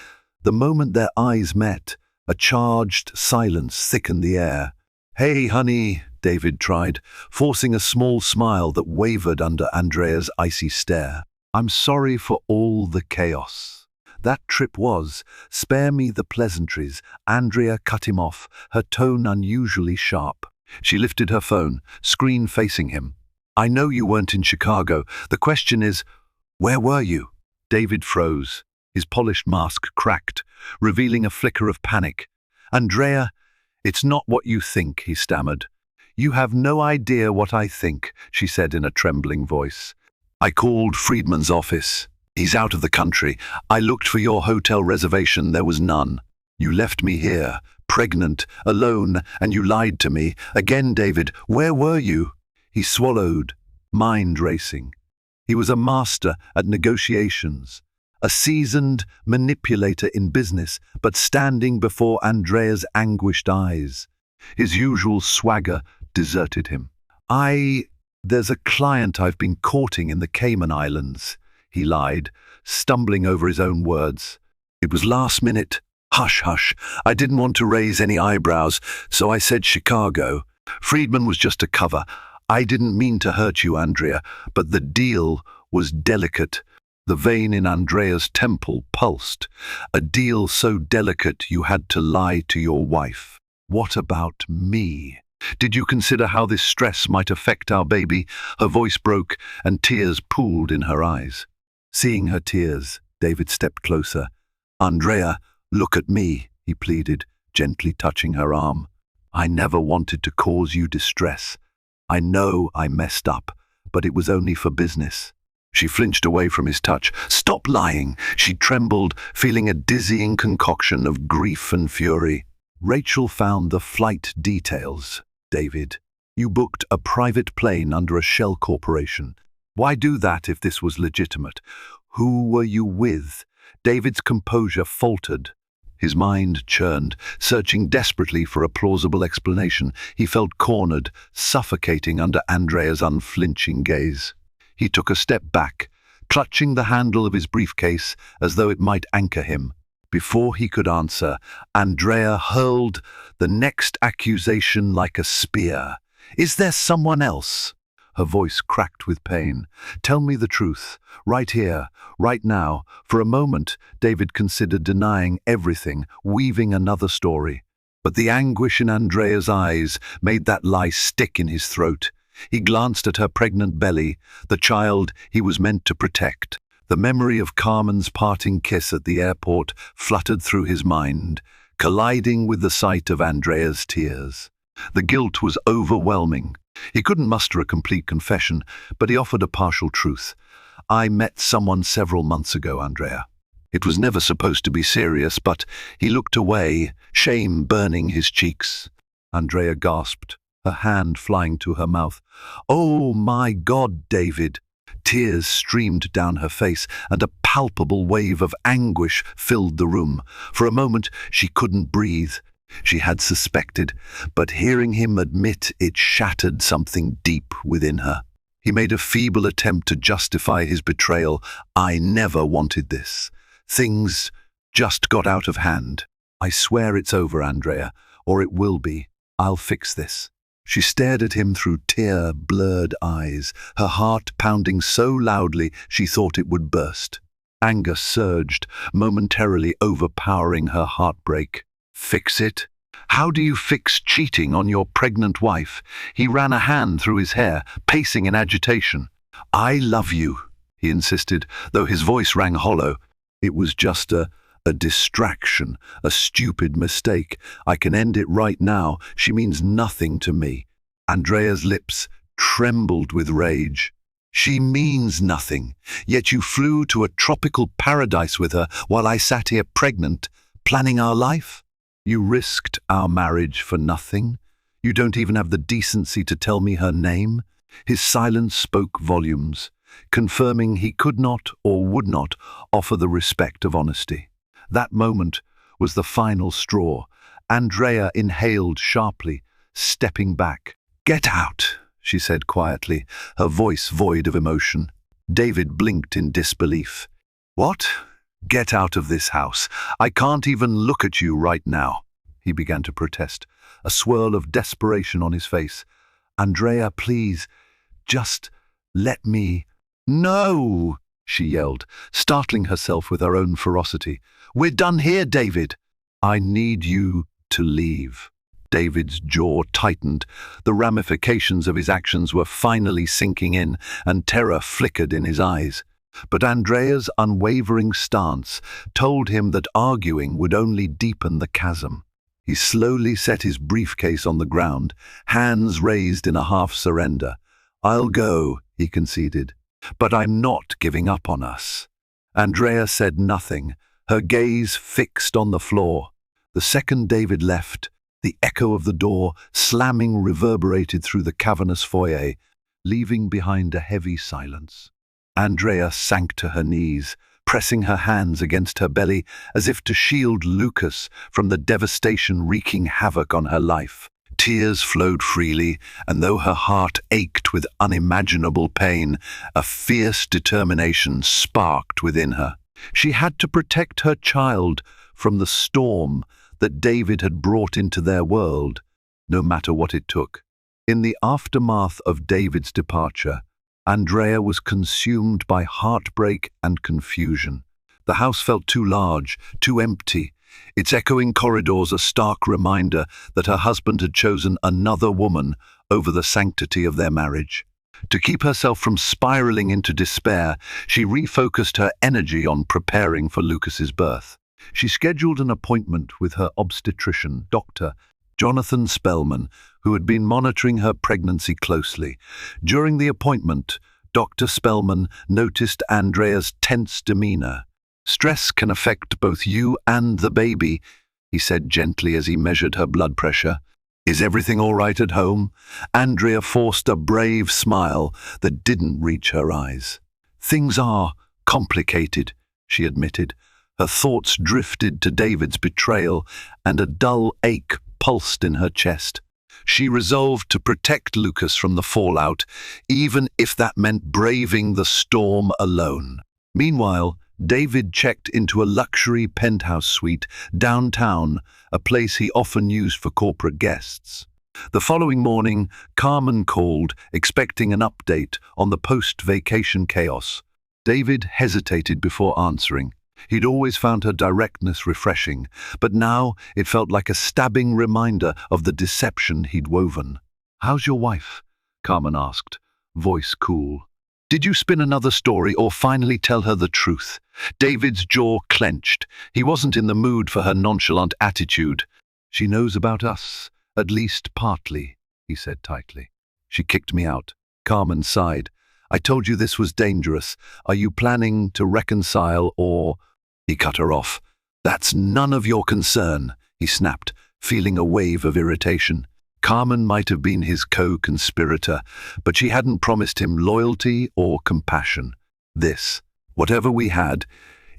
The moment their eyes met, a charged silence thickened the air. "Hey, honey," David tried, forcing a small smile that wavered under Andrea's icy stare. "I'm sorry for all the chaos. That trip was, spare me the pleasantries." Andrea cut him off, her tone unusually sharp. She lifted her phone, screen facing him. "I know you weren't in Chicago. The question is, where were you?" David froze. His polished mask cracked, revealing a flicker of panic. "Andrea, it's not what you think," he stammered. "You have no idea what I think," she said in a trembling voice. "I called Friedman's office. He's out of the country. I looked for your hotel reservation. There was none. You left me here, pregnant, alone, and you lied to me. Again, David, where were you?" He swallowed, mind racing. He was a master at negotiations, a seasoned manipulator in business, but standing before Andrea's anguished eyes, his usual swagger deserted him. There's a client I've been courting in the Cayman Islands," he lied, stumbling over his own words. "It was last minute. Hush, hush. I didn't want to raise any eyebrows, so I said Chicago. Friedman was just a cover. I didn't mean to hurt you, Andrea, but the deal was delicate." The vein in Andrea's temple pulsed. "A deal so delicate you had to lie to your wife. What about me? Did you consider how this stress might affect our baby?" Her voice broke and tears pooled in her eyes. Seeing her tears, David stepped closer. "Andrea, look at me," he pleaded, gently touching her arm. "I never wanted to cause you distress. I know I messed up, but it was only for business." She flinched away from his touch. "Stop lying!" She trembled, feeling a dizzying concoction of grief and fury. "Rachel found the flight details, David. You booked a private plane under a shell corporation. Why do that if this was legitimate? Who were you with?" David's composure faltered. His mind churned, searching desperately for a plausible explanation. He felt cornered, suffocating under Andrea's unflinching gaze. He took a step back, clutching the handle of his briefcase as though it might anchor him. Before he could answer, Andrea hurled the next accusation like a spear. "Is there someone else?" Her voice cracked with pain. "Tell me the truth, right here, right now." For a moment, David considered denying everything, weaving another story. But the anguish in Andrea's eyes made that lie stick in his throat. He glanced at her pregnant belly, the child he was meant to protect. The memory of Carmen's parting kiss at the airport fluttered through his mind, colliding with the sight of Andrea's tears. The guilt was overwhelming. He couldn't muster a complete confession, but he offered a partial truth. "I met someone several months ago, Andrea. It was never supposed to be serious," but he looked away, shame burning his cheeks. Andrea gasped, her hand flying to her mouth. "Oh my God, David!" Tears streamed down her face, and a palpable wave of anguish filled the room. For a moment, she couldn't breathe. She had suspected, but hearing him admit it shattered something deep within her. He made a feeble attempt to justify his betrayal. "I never wanted this. Things just got out of hand. I swear it's over, Andrea, or it will be. I'll fix this." She stared at him through tear-blurred eyes, her heart pounding so loudly she thought it would burst. Anger surged, momentarily overpowering her heartbreak. "Fix it? How do you fix cheating on your pregnant wife?" He ran a hand through his hair, pacing in agitation. "I love you," he insisted, though his voice rang hollow. It was just a distraction, a stupid mistake. I can end it right now. She means nothing to me. Andrea's lips trembled with rage. She means nothing, yet you flew to a tropical paradise with her while I sat here pregnant, planning our life? You risked our marriage for nothing? You don't even have the decency to tell me her name? His silence spoke volumes, confirming he could not or would not offer the respect of honesty. That moment was the final straw. Andrea inhaled sharply, stepping back. "Get out," she said quietly, her voice void of emotion. David blinked in disbelief. "What? Get out of this house. I can't even look at you right now," he began to protest, a swirl of desperation on his face. "Andrea, please, just let me—" "No!" she yelled, startling herself with her own ferocity. "We're done here, David. I need you to leave." David's jaw tightened. The ramifications of his actions were finally sinking in, and terror flickered in his eyes. But Andrea's unwavering stance told him that arguing would only deepen the chasm. He slowly set his briefcase on the ground, hands raised in a half-surrender. "I'll go," he conceded, "but I'm not giving up on us." Andrea said nothing, her gaze fixed on the floor. The second David left, the echo of the door slamming reverberated through the cavernous foyer, leaving behind a heavy silence. Andrea sank to her knees, pressing her hands against her belly as if to shield Lucas from the devastation wreaking havoc on her life. Tears flowed freely, and though her heart ached with unimaginable pain, a fierce determination sparked within her. She had to protect her child from the storm that David had brought into their world, no matter what it took. In the aftermath of David's departure, Andrea was consumed by heartbreak and confusion. The house felt too large, too empty, its echoing corridors a stark reminder that her husband had chosen another woman over the sanctity of their marriage. To keep herself from spiraling into despair, she refocused her energy on preparing for Lucas's birth. She scheduled an appointment with her obstetrician, Dr. Jonathan Spellman, who had been monitoring her pregnancy closely. During the appointment, Dr. Spellman noticed Andrea's tense demeanor. "Stress can affect both you and the baby," he said gently as he measured her blood pressure. "Is everything all right at home?" Andrea forced a brave smile that didn't reach her eyes. "Things are complicated," she admitted. Her thoughts drifted to David's betrayal, and a dull ache pulsed in her chest. She resolved to protect Lucas from the fallout, even if that meant braving the storm alone. Meanwhile, David checked into a luxury penthouse suite downtown, a place he often used for corporate guests. The following morning, Carmen called, expecting an update on the post-vacation chaos. David hesitated before answering. He'd always found her directness refreshing, but now it felt like a stabbing reminder of the deception he'd woven. "How's your wife?" Carmen asked, voice cool. "Did you spin another story or finally tell her the truth?" David's jaw clenched. He wasn't in the mood for her nonchalant attitude. "She knows about us, at least partly," he said tightly. "She kicked me out." Carmen sighed. "I told you this was dangerous. Are you planning to reconcile or—" He cut her off. "That's none of your concern," he snapped, feeling a wave of irritation. Carmen might have been his co-conspirator, but she hadn't promised him loyalty or compassion. This, whatever we had,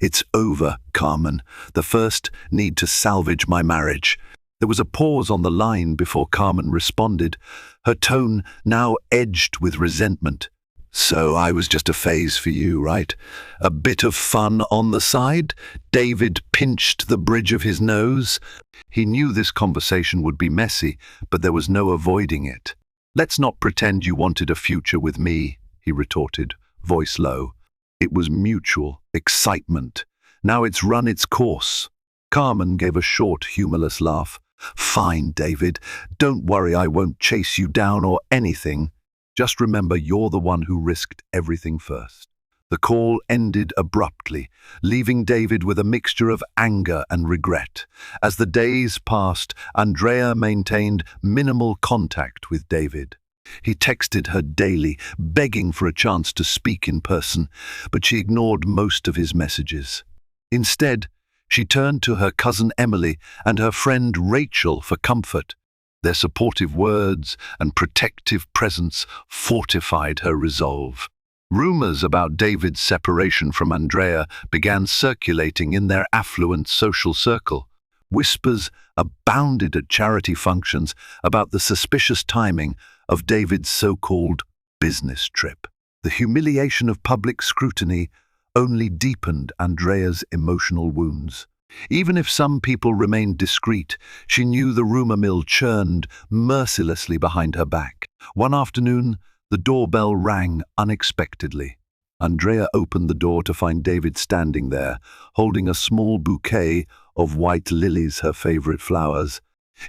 it's over, Carmen. The first need to salvage my marriage. There was a pause on the line before Carmen responded, her tone now edged with resentment. "So I was just a phase for you, right? A bit of fun on the side?" David pinched the bridge of his nose. He knew this conversation would be messy, but there was no avoiding it. "Let's not pretend you wanted a future with me," he retorted, voice low. "It was mutual excitement. Now it's run its course." Carmen gave a short, humorless laugh. "Fine, David. Don't worry, I won't chase you down or anything. Just remember you're the one who risked everything first." The call ended abruptly, leaving David with a mixture of anger and regret. As the days passed, Andrea maintained minimal contact with David. He texted her daily, begging for a chance to speak in person, but she ignored most of his messages. Instead, she turned to her cousin Emily and her friend Rachel for comfort. Their supportive words and protective presence fortified her resolve. Rumors about David's separation from Andrea began circulating in their affluent social circle. Whispers abounded at charity functions about the suspicious timing of David's so-called business trip. The humiliation of public scrutiny only deepened Andrea's emotional wounds. Even if some people remained discreet, she knew the rumor mill churned mercilessly behind her back. One afternoon, the doorbell rang unexpectedly. Andrea opened the door to find David standing there, holding a small bouquet of white lilies, her favorite flowers.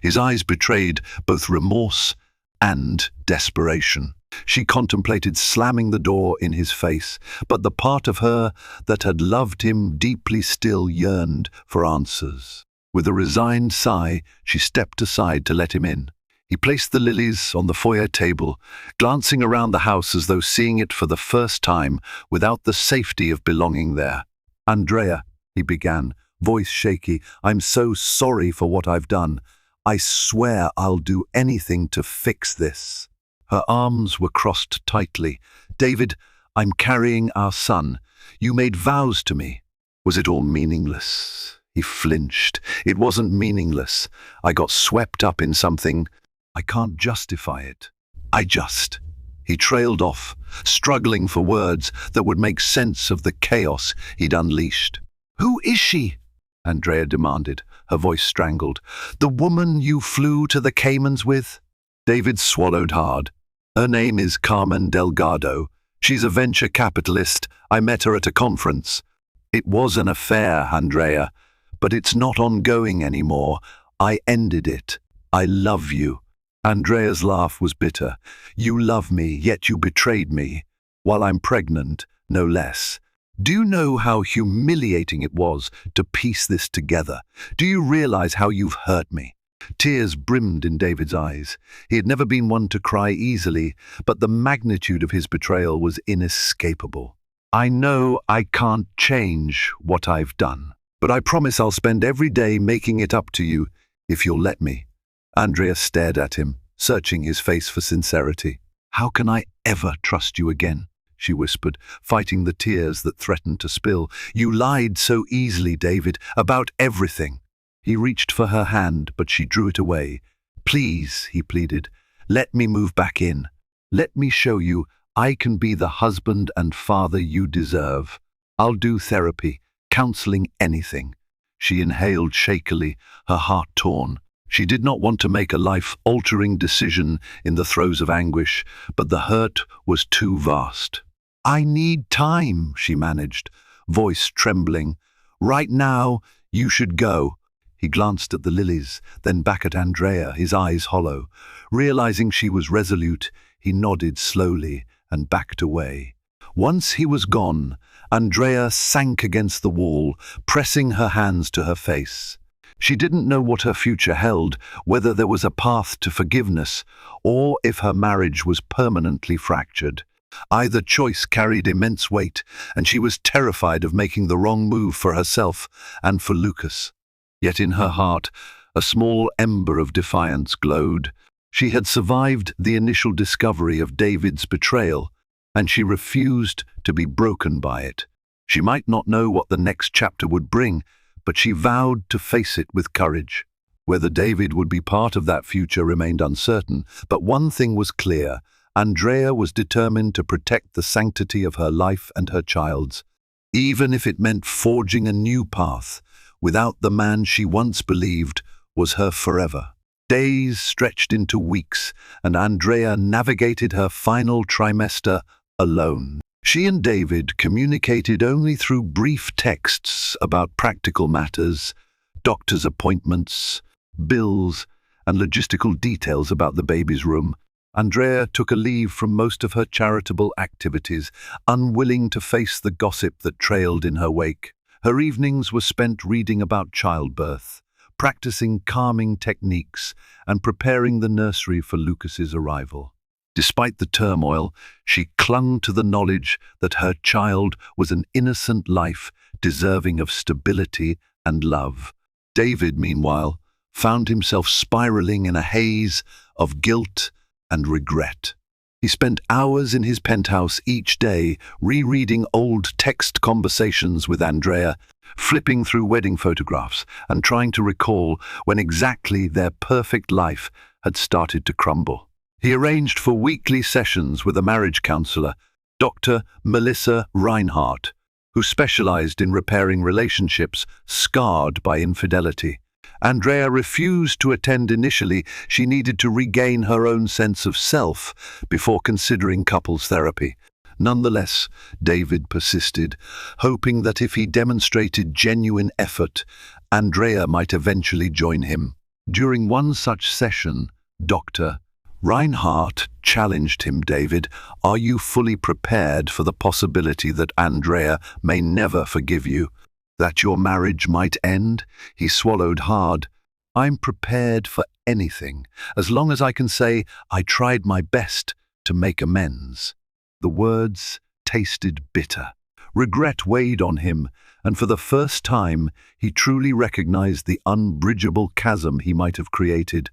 His eyes betrayed both remorse and desperation. She contemplated slamming the door in his face, but the part of her that had loved him deeply still yearned for answers. With a resigned sigh, she stepped aside to let him in. He placed the lilies on the foyer table, glancing around the house as though seeing it for the first time without the safety of belonging there. "Andrea," he began, voice shaky, "I'm so sorry for what I've done. I swear I'll do anything to fix this." Her arms were crossed tightly. "David, I'm carrying our son. You made vows to me." Was it all meaningless? He flinched. "It wasn't meaningless. I got swept up in something. I can't justify it. He trailed off, struggling for words that would make sense of the chaos he'd unleashed. "Who is she?" Andrea demanded, her voice strangled. "The woman you flew to the Caymans with?" David swallowed hard. "Her name is Carmen Delgado. She's a venture capitalist. I met her at a conference." "It was an affair, Andrea, but it's not ongoing anymore. I ended it. I love you." Andrea's laugh was bitter. "You love me, yet you betrayed me. While I'm pregnant, no less. Do you know how humiliating it was to piece this together? Do you realize how you've hurt me?" Tears brimmed in David's eyes. He had never been one to cry easily, but the magnitude of his betrayal was inescapable. "I know I can't change what I've done, but I promise I'll spend every day making it up to you, if you'll let me." Andrea stared at him, searching his face for sincerity. "How can I ever trust you again?" she whispered, fighting the tears that threatened to spill. "You lied so easily, David, about everything." He reached for her hand, but she drew it away. "Please," he pleaded, "let me move back in. Let me show you I can be the husband and father you deserve. I'll do therapy, counseling, anything." She inhaled shakily, her heart torn. She did not want to make a life-altering decision in the throes of anguish, but the hurt was too vast. "I need time," she managed, voice trembling. "Right now, you should go." He glanced at the lilies, then back at Andrea, his eyes hollow. Realizing she was resolute, he nodded slowly and backed away. Once he was gone, Andrea sank against the wall, pressing her hands to her face. She didn't know what her future held, whether there was a path to forgiveness, or if her marriage was permanently fractured. Either choice carried immense weight, and she was terrified of making the wrong move for herself and for Lucas. Yet in her heart, a small ember of defiance glowed. She had survived the initial discovery of David's betrayal, and she refused to be broken by it. She might not know what the next chapter would bring, but she vowed to face it with courage. Whether David would be part of that future remained uncertain, but one thing was clear: Andrea was determined to protect the sanctity of her life and her child's, even if it meant forging a new path without the man she once believed was her forever. Days stretched into weeks, and Andrea navigated her final trimester alone. She and David communicated only through brief texts about practical matters, doctor's appointments, bills, and logistical details about the baby's room. Andrea took a leave from most of her charitable activities, unwilling to face the gossip that trailed in her wake. Her evenings were spent reading about childbirth, practicing calming techniques, and preparing the nursery for Lucas's arrival. Despite the turmoil, she clung to the knowledge that her child was an innocent life deserving of stability and love. David, meanwhile, found himself spiraling in a haze of guilt and regret. He spent hours in his penthouse each day, rereading old text conversations with Andrea, flipping through wedding photographs, and trying to recall when exactly their perfect life had started to crumble. He arranged for weekly sessions with a marriage counselor, Dr. Melissa Reinhardt, who specialized in repairing relationships scarred by infidelity. Andrea refused to attend initially. She needed to regain her own sense of self before considering couples therapy. Nonetheless, David persisted, hoping that if he demonstrated genuine effort, Andrea might eventually join him. During one such session, Dr. Reinhardt challenged him. "David, are you fully prepared for the possibility that Andrea may never forgive you? That your marriage might end?" He swallowed hard. "I'm prepared for anything, as long as I can say I tried my best to make amends." The words tasted bitter. Regret weighed on him, and for the first time he truly recognized the unbridgeable chasm he might have created.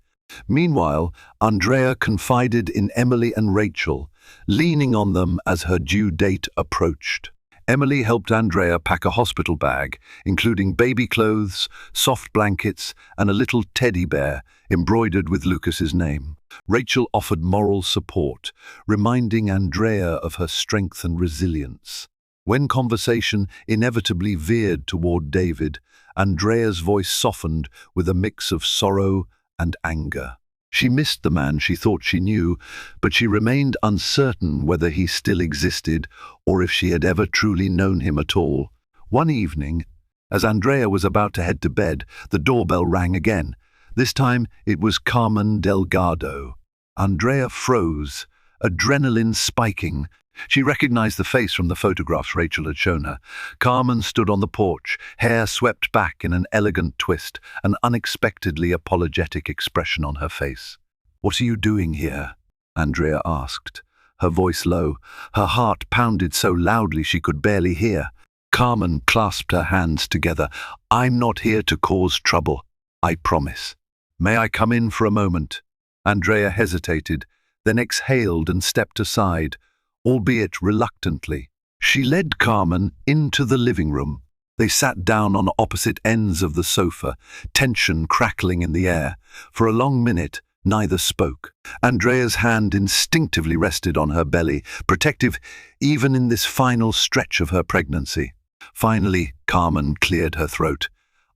Meanwhile, Andrea confided in Emily and Rachel, leaning on them as her due date approached. Emily helped Andrea pack a hospital bag, including baby clothes, soft blankets, and a little teddy bear embroidered with Lucas's name. Rachel offered moral support, reminding Andrea of her strength and resilience. When conversation inevitably veered toward David, Andrea's voice softened with a mix of sorrow and anger. She missed the man she thought she knew, but she remained uncertain whether he still existed or if she had ever truly known him at all. One evening, as Andrea was about to head to bed, the doorbell rang again. This time it was Carmen Delgado. Andrea froze, adrenaline spiking. She recognized the face from the photographs Rachel had shown her. Carmen stood on the porch, hair swept back in an elegant twist, an unexpectedly apologetic expression on her face. "What are you doing here?" Andrea asked, her voice low. Her heart pounded so loudly she could barely hear. Carmen clasped her hands together. "I'm not here to cause trouble, I promise. May I come in for a moment?" Andrea hesitated, then exhaled and stepped aside, albeit reluctantly. She led Carmen into the living room. They sat down on opposite ends of the sofa, tension crackling in the air. For a long minute, neither spoke. Andrea's hand instinctively rested on her belly, protective even in this final stretch of her pregnancy. Finally, Carmen cleared her throat.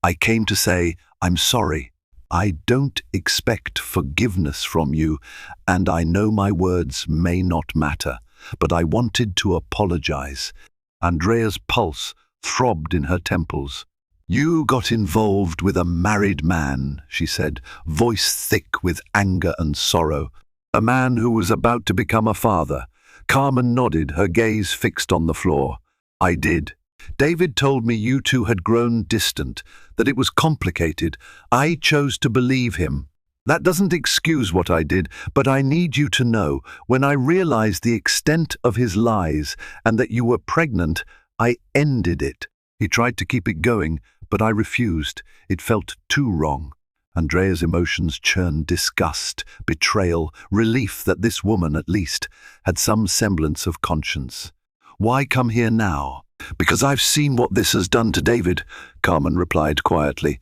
"I came to say I'm sorry. I don't expect forgiveness from you, and I know my words may not matter, but I wanted to apologize." Andrea's pulse throbbed in her temples. "You got involved with a married man," she said, voice thick with anger and sorrow. "A man who was about to become a father." Carmen nodded, her gaze fixed on the floor. "I did. David told me you two had grown distant, that it was complicated. I chose to believe him. That doesn't excuse what I did, but I need you to know, when I realized the extent of his lies and that you were pregnant, I ended it." He tried to keep it going, but I refused. It felt too wrong. Andrea's emotions churned: disgust, betrayal, relief that this woman, at least, had some semblance of conscience. "Why come here now?" "Because I've seen what this has done to David," Carmen replied quietly.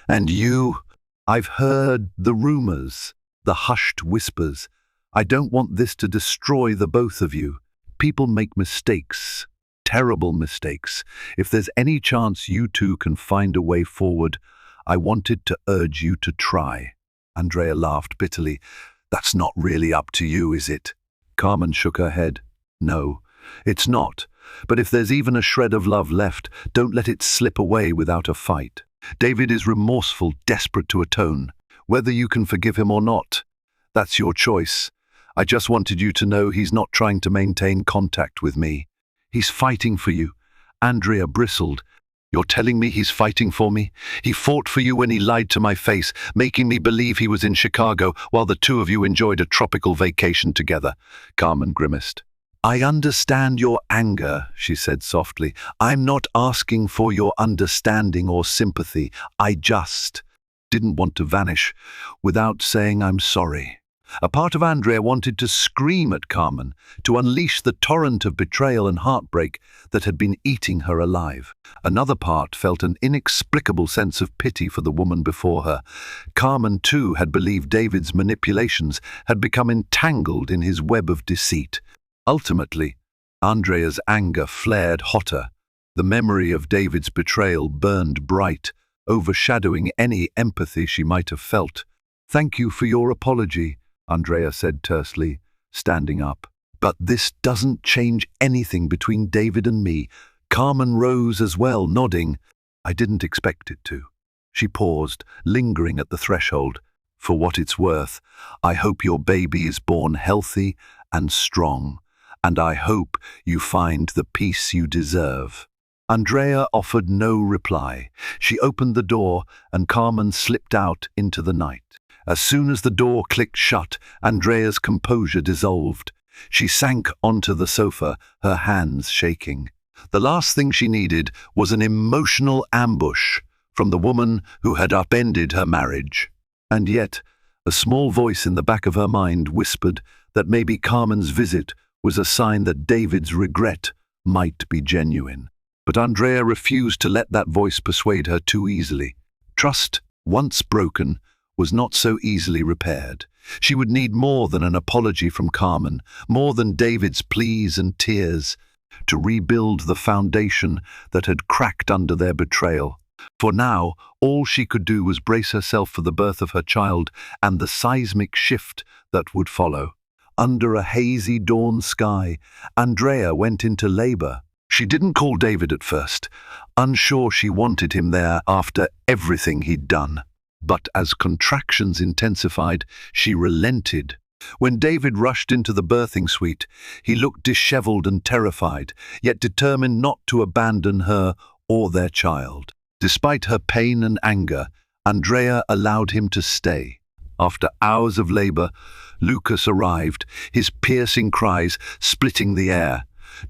"And you?" "I've heard the rumors, the hushed whispers. I don't want this to destroy the both of you. People make mistakes, terrible mistakes. If there's any chance you two can find a way forward, I wanted to urge you to try." Andrea laughed bitterly. "That's not really up to you, is it?" Carmen shook her head. "No, it's not. But if there's even a shred of love left, don't let it slip away without a fight. David is remorseful, desperate to atone. Whether you can forgive him or not, that's your choice. I just wanted you to know he's not trying to maintain contact with me. He's fighting for you." Andrea bristled. "You're telling me he's fighting for me? He fought for you when he lied to my face, making me believe he was in Chicago while the two of you enjoyed a tropical vacation together." Carmen grimaced. "I understand your anger," she said softly. "I'm not asking for your understanding or sympathy. I just didn't want to vanish without saying I'm sorry." A part of Andrea wanted to scream at Carmen, to unleash the torrent of betrayal and heartbreak that had been eating her alive. Another part felt an inexplicable sense of pity for the woman before her. Carmen, too, had believed David's manipulations, had become entangled in his web of deceit. Ultimately, Andrea's anger flared hotter. The memory of David's betrayal burned bright, overshadowing any empathy she might have felt. "Thank you for your apology," Andrea said tersely, standing up. "But this doesn't change anything between David and me." Carmen rose as well, nodding. "I didn't expect it to." She paused, lingering at the threshold. "For what it's worth, I hope your baby is born healthy and strong, and I hope you find the peace you deserve." Andrea offered no reply. She opened the door, and Carmen slipped out into the night. As soon as the door clicked shut, Andrea's composure dissolved. She sank onto the sofa, her hands shaking. The last thing she needed was an emotional ambush from the woman who had upended her marriage. And yet, a small voice in the back of her mind whispered that maybe Carmen's visit was a sign that David's regret might be genuine. But Andrea refused to let that voice persuade her too easily. Trust, once broken, was not so easily repaired. She would need more than an apology from Carmen, more than David's pleas and tears, to rebuild the foundation that had cracked under their betrayal. For now, all she could do was brace herself for the birth of her child and the seismic shift that would follow. Under a hazy dawn sky, Andrea went into labor. She didn't call David at first, unsure she wanted him there after everything he'd done. But as contractions intensified, she relented. When David rushed into the birthing suite, he looked disheveled and terrified, yet determined not to abandon her or their child. Despite her pain and anger, Andrea allowed him to stay. After hours of labor, Lucas arrived, his piercing cries splitting the air.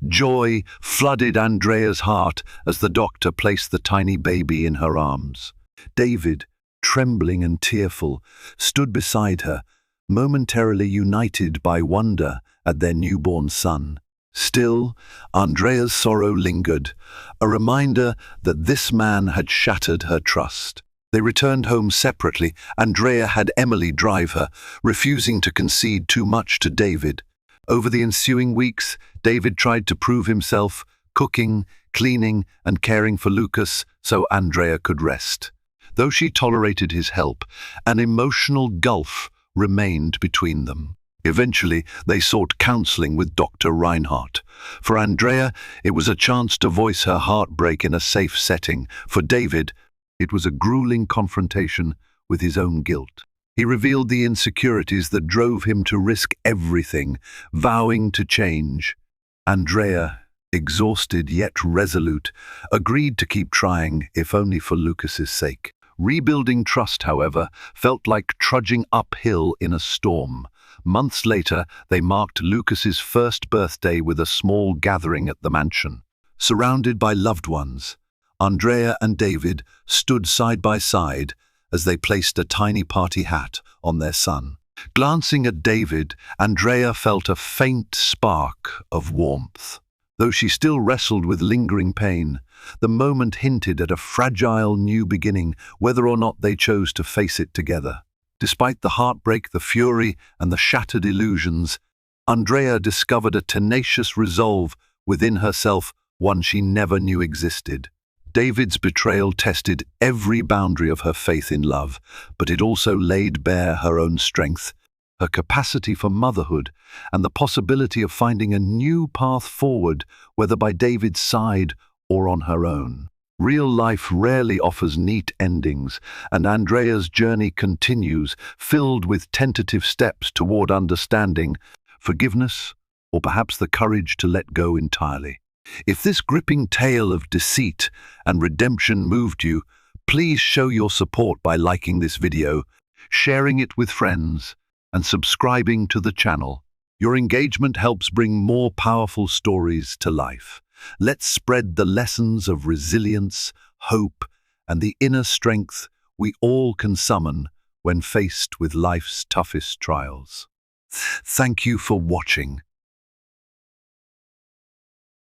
Joy flooded Andrea's heart as the doctor placed the tiny baby in her arms. David, trembling and tearful, stood beside her, momentarily united by wonder at their newborn son. Still, Andrea's sorrow lingered, a reminder that this man had shattered her trust. They returned home separately. Andrea had Emily drive her, refusing to concede too much to David. Over the ensuing weeks, David tried to prove himself, cooking, cleaning, and caring for Lucas so Andrea could rest. Though she tolerated his help, an emotional gulf remained between them. Eventually, they sought counseling with Dr. Reinhardt. For Andrea, it was a chance to voice her heartbreak in a safe setting. For David, it was a grueling confrontation with his own guilt. He revealed the insecurities that drove him to risk everything, vowing to change. Andrea, exhausted yet resolute, agreed to keep trying, if only for Lucas's sake. Rebuilding trust, however, felt like trudging uphill in a storm. Months later, they marked Lucas's first birthday with a small gathering at the mansion. Surrounded by loved ones, Andrea and David stood side by side as they placed a tiny party hat on their son. Glancing at David, Andrea felt a faint spark of warmth. Though she still wrestled with lingering pain, the moment hinted at a fragile new beginning, whether or not they chose to face it together. Despite the heartbreak, the fury, and the shattered illusions, Andrea discovered a tenacious resolve within herself, one she never knew existed. David's betrayal tested every boundary of her faith in love, but it also laid bare her own strength, her capacity for motherhood, and the possibility of finding a new path forward, whether by David's side or on her own. Real life rarely offers neat endings, and Andrea's journey continues, filled with tentative steps toward understanding, forgiveness, or perhaps the courage to let go entirely. If this gripping tale of deceit and redemption moved you, please show your support by liking this video, sharing it with friends, and subscribing to the channel. Your engagement helps bring more powerful stories to life. Let's spread the lessons of resilience, hope, and the inner strength we all can summon when faced with life's toughest trials. Thank you for watching.